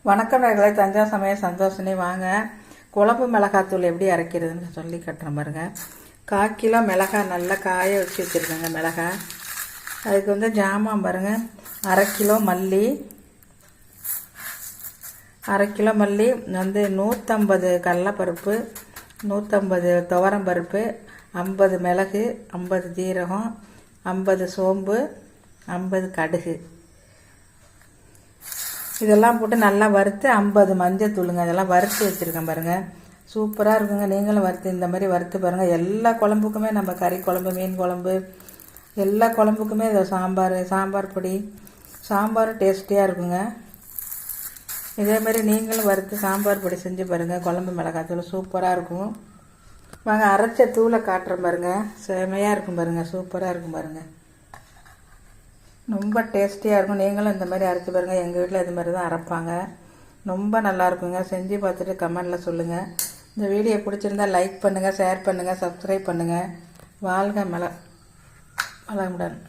வணக்கம் நேயர்களே, தஞ்சா சமையல் சந்தோஷனே. வாங்க குழம்பு மிளகாத்தூள் எப்படி அரைக்கிறதுன்னு சொல்லி கட்டுற பாருங்க. 1/4 கிலோ மிளகாய் நல்லா காய வச்சு வச்சுருக்கேங்க. மிளகாய் அதுக்கு வந்து ஜாமான் பாருங்கள். 1/2 கிலோ மல்லி, 1/2 கிலோ மல்லி வந்து 150 கடலைப்பருப்பு, 150 துவரம்பருப்பு, 50 மிளகு, 50 ஜீரகம், 50 சோம்பு, 50 கடுகு, இதெல்லாம் போட்டு நல்லா வறுத்து 50 மஞ்சள் தூளுங்க. அதெல்லாம் வறுத்து வச்சுருக்கேன் பாருங்கள். சூப்பராக இருக்குங்க. நீங்களும் வறுத்து இந்த மாதிரி வறுத்து பாருங்கள். எல்லா குழம்புக்குமே, நம்ம கறி குழம்பு, மீன் குழம்பு, எல்லா குழம்புக்குமே இதை சாம்பார் பொடி, சாம்பாரும் டேஸ்டியாக இருக்குங்க. இதே மாதிரி நீங்களும் வறுத்து சாம்பார் பொடி செஞ்சு பாருங்கள். குழம்பு மிளகாத்தூள் சூப்பராக இருக்கும். வாங்க அரைச்ச தூளை காட்டுறேன் பாருங்கள். செமையாக இருக்கும் பாருங்கள். சூப்பராக இருக்கும் பாருங்கள். ரொம்ப டேஸ்டியாக இருக்கும். நீங்களும் இந்த மாதிரி அரைச்சி பாருங்கள். எங்கள் வீட்டில் இது மாதிரி தான் அரைப்பாங்க. ரொம்ப நல்லாயிருக்குங்க. செஞ்சு பார்த்துட்டு கமெண்டில் சொல்லுங்கள். இந்த வீடியோ பிடிச்சிருந்தால் லைக் பண்ணுங்கள், ஷேர் பண்ணுங்கள், சப்ஸ்கிரைப் பண்ணுங்கள். வாழ்க வளமுடன்.